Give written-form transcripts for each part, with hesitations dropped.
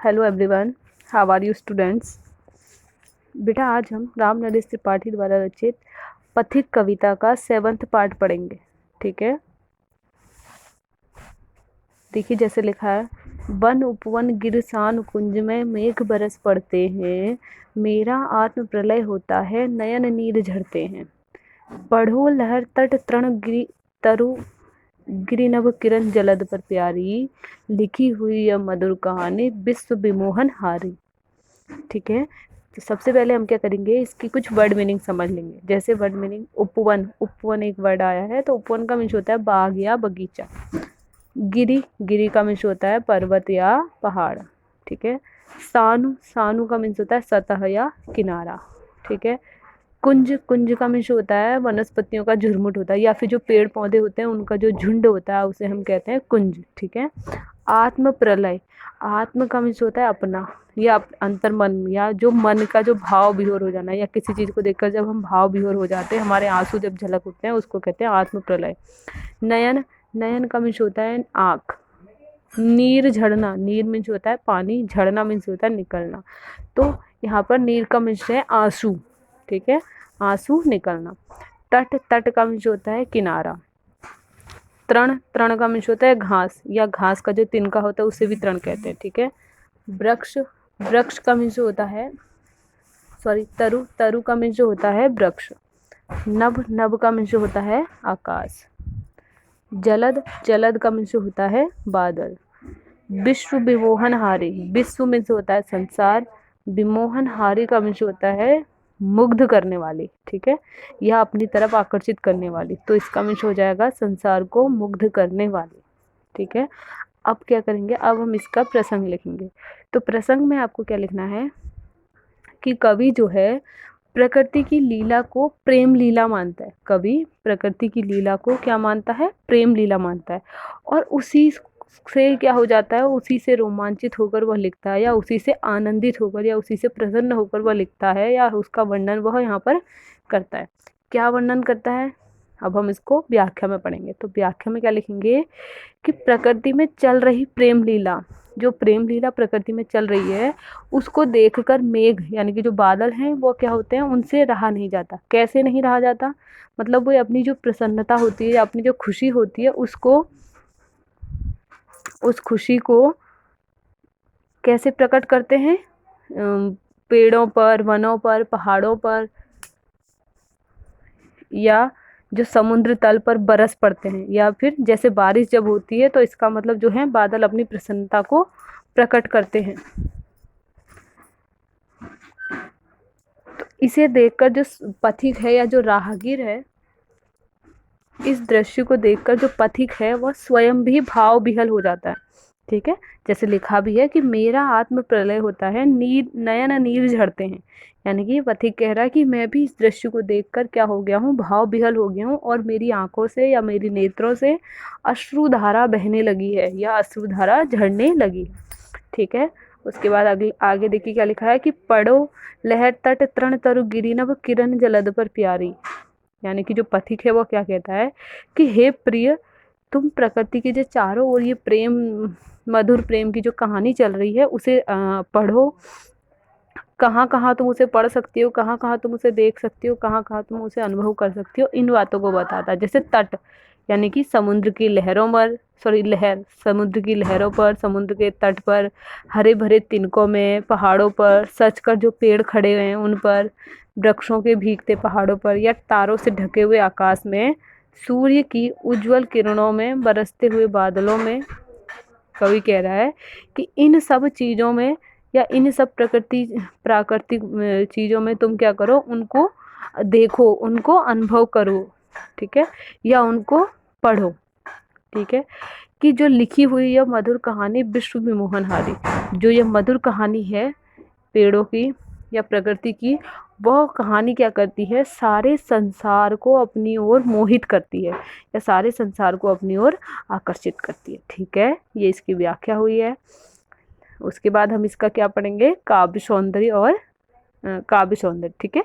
Hello everyone, how are you students. बेटा आज हम राम नरेश त्रिपाठी द्वारा रचित पथिक कविता का 7वां पार्ट पढ़ेंगे। ठीक है, देखिए जैसे लिखा है, वन उपवन गिरसान कुंज में मेघ बरस पड़ते हैं, मेरा आत्म प्रलय होता है, नयन नीर झरते हैं। पढ़ो लहर तट तृण गिरि तरु गिरिनभ किरण जलद पर प्यारी, लिखी हुई यह मधुर कहानी विश्व विमोहन हारी। ठीक है, तो सबसे पहले हम क्या करेंगे, इसकी कुछ वर्ड मीनिंग समझ लेंगे। जैसे वर्ड मीनिंग, उपवन, उपवन एक वर्ड आया है, तो उपवन का मीन्स होता है बाग या बगीचा। गिरी, गिरी का मीन्स होता है पर्वत या पहाड़। ठीक है, सानु, सानु का मीन्स होता है सतह या किनारा। ठीक है, कुंज, कुंज का मीन्स होता है वनस्पतियों का झुरमुट होता है, या फिर जो पेड़ पौधे होते हैं उनका जो झुंड होता है उसे हम कहते हैं कुंज। ठीक है, आत्म प्रलय, आत्म का मीन्स होता है अपना या अंतर मन, या जो मन का जो भाव विभोर हो जाना, या किसी चीज को देखकर जब हम भाव विभोर हो जाते हैं, हमारे आंसू जब झलक उठते हैं, उसको कहते हैं आत्म प्रलय। नयन, नयन का मीन्स होता है आँख। नीर झड़ना, नीर मीन्स होता है पानी, झड़ना मीन्स होता है निकलना। तो यहाँ पर नीर का मीन्स है आंसू। ठीक है, आंसू निकलना। तट, तट का मीन्स होता है किनारा। तृण, तृण का मीन्स होता है घास, या घास का जो तिनका होता है उसे भी तृण कहते हैं। ठीक है, वृक्ष, वृक्ष का मीन्स होता है, सॉरी तरु, तरु का मीन्स होता है वृक्ष। नभ, नभ का मीन्स होता है आकाश। जलद, जलद का मीन्स होता है बादल। विश्व विमोहन हारी, विश्व मीन्स होता है संसार, विमोहन हारी का मीन्स होता है मुग्ध करने वाली। ठीक है, यह अपनी तरफ आकर्षित करने वाली, तो इसका मीन्स हो जाएगा संसार को मुग्ध करने वाली। ठीक है, अब क्या करेंगे, अब हम इसका प्रसंग लिखेंगे। तो प्रसंग में आपको क्या लिखना है कि कवि जो है प्रकृति की लीला को प्रेम लीला मानता है। कवि प्रकृति की लीला को क्या मानता है, प्रेम लीला मानता है, और उसी से क्या हो जाता है, उसी से रोमांचित होकर वह लिखता है, या उसी से आनंदित होकर, या उसी से प्रसन्न होकर वह लिखता है, या उसका वर्णन वह यहाँ पर करता है। क्या वर्णन करता है, अब हम इसको व्याख्या में पढ़ेंगे। तो व्याख्या में क्या लिखेंगे कि प्रकृति में चल रही प्रेम लीला, जो प्रेम लीला प्रकृति में चल रही है, उसको देखकर मेघ यानी कि जो बादल हैं वो क्या होते हैं, उनसे रहा नहीं जाता। कैसे नहीं रहा जाता, मतलब वो अपनी जो प्रसन्नता होती है या अपनी जो खुशी होती है उसको, उस खुशी को कैसे प्रकट करते हैं, पेड़ों पर, वनों पर, पहाड़ों पर, या जो समुद्र तल पर बरस पड़ते हैं, या फिर जैसे बारिश जब होती है तो इसका मतलब जो है बादल अपनी प्रसन्नता को प्रकट करते हैं। तो इसे देखकर जो पथिक है या जो राहगीर है, इस दृश्य को देखकर जो पथिक है वह स्वयं भी भाव विहल हो जाता है। ठीक है, जैसे लिखा भी है कि मेरा आत्म प्रलय होता है, नीर, नयन नीर झरते हैं, यानी कि पथिक कह रहा है कि मैं भी इस दृश्य को देखकर क्या हो गया हूँ, भाव विहल हो गया हूँ, और मेरी आंखों से या मेरी नेत्रों से अश्रुधारा बहने लगी है, या अश्रुधारा झड़ने लगी है। ठीक है, उसके बाद आगे आगे देखिए क्या लिखा है कि पढ़ो लहर तट तृण तरु गिरिनभ किरण जलद पर प्यारी, यानी कि जो पथिक है वो क्या कहता है कि हे प्रिय, तुम प्रकृति के जो चारों ओर ये प्रेम, मधुर प्रेम की जो कहानी चल रही है उसे पढ़ो। कहाँ कहाँ तुम उसे पढ़ सकती हो, कहाँ कहाँ तुम उसे देख सकती हो, कहाँ कहाँ तुम उसे अनुभव कर सकती हो, इन बातों को बताता है। जैसे तट यानी कि समुद्र की लहरों पर, सॉरी लहर, समुद्र की लहरों पर, समुद्र के तट पर, हरे भरे तिनकों में, पहाड़ों पर सच कर जो पेड़ खड़े हुए हैं उन पर, वृक्षों के भीगते पहाड़ों पर, या तारों से ढके हुए आकाश में, सूर्य की उज्जवल किरणों में, बरसते हुए बादलों में। कवि कह रहा है कि इन सब चीज़ों में, या इन सब प्राकृतिक चीज़ों में तुम क्या करो, उनको देखो, उनको अनुभव करो। ठीक है, या उनको पढ़ो। ठीक है, कि जो लिखी हुई यह मधुर कहानी विश्व विमोहन हारी, जो यह मधुर कहानी है पेड़ों की या प्रकृति की, वह कहानी क्या करती है, सारे संसार को अपनी ओर मोहित करती है, या सारे संसार को अपनी ओर आकर्षित करती है। ठीक है, ये इसकी व्याख्या हुई है। उसके बाद हम इसका क्या पढ़ेंगे, काव्य सौंदर्य और काव्य सौंदर्य। ठीक है,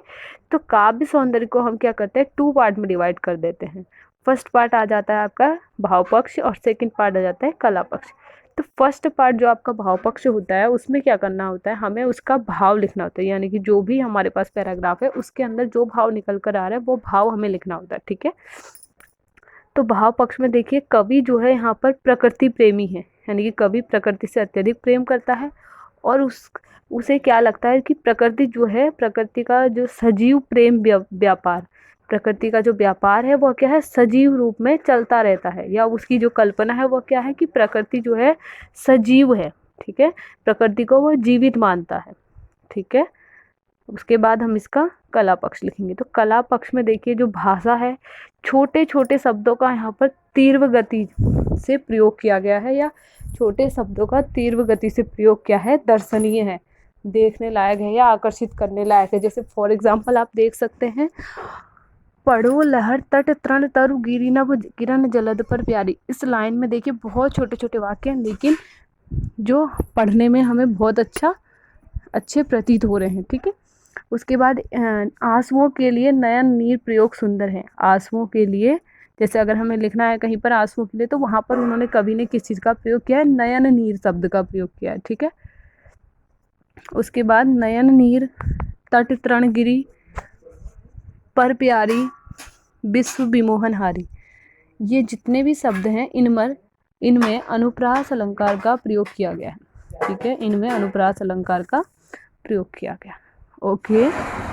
तो काव्य सौंदर्य को हम क्या करते हैं, 2 पार्ट में डिवाइड कर देते हैं। फर्स्ट पार्ट आ जाता है आपका भाव पक्ष, और सेकंड पार्ट आ जाता है कला पक्ष। तो फर्स्ट पार्ट जो आपका भाव पक्ष होता है उसमें क्या करना होता है, हमें उसका भाव लिखना होता है, यानी कि जो भी हमारे पास पैराग्राफ है उसके अंदर जो भाव निकल कर आ रहा है वो भाव हमें लिखना होता है, ठीक है। तो भाव पक्ष में देखिए कवि जो है यहाँ पर प्रकृति प्रेमी है, यानी कि कवि प्रकृति से अत्यधिक प्रेम करता है और उसे क्या लगता है कि प्रकृति जो है, प्रकृति का जो सजीव प्रेम व्यापार, प्रकृति का जो व्यापार है वो क्या है, सजीव रूप में चलता रहता है, या उसकी जो कल्पना है वो क्या है कि प्रकृति जो है सजीव है, ठीक है, प्रकृति को वो जीवित मानता है, ठीक है। उसके बाद हम इसका कला पक्ष लिखेंगे। तो कला पक्ष में देखिए जो भाषा है, छोटे छोटे शब्दों का यहाँ पर तीव्र गति से प्रयोग किया गया है, या छोटे शब्दों का तीव्र गति से प्रयोग किया है, दर्शनीय है, देखने लायक है या आकर्षित करने लायक है। जैसे फॉर एग्जाम्पल आप देख सकते हैं, पढ़ो लहर तट तृण तरु गिरी नभ किरण जलद पर प्यारी। इस लाइन में देखिए बहुत छोटे छोटे वाक्य हैं, लेकिन जो पढ़ने में हमें बहुत अच्छे प्रतीत हो रहे हैं, ठीक है। उसके बाद आंसुओं के लिए नयन नीर प्रयोग सुंदर है। आंसुओं के लिए, जैसे अगर हमें लिखना है कहीं पर आंसुओं के लिए, तो वहाँ पर उन्होंने कवि ने किस चीज़ का प्रयोग किया है, नयन नीर शब्द का प्रयोग किया है, ठीक है। उसके बाद नयन नीर तट तृण गिरी पर प्यारी विश्व विमोहनहारी। ये जितने भी शब्द हैं इनमें अनुप्रास अलंकार का प्रयोग किया गया है, ठीक है, इनमें अनुप्रास अलंकार का प्रयोग किया गया। ओके।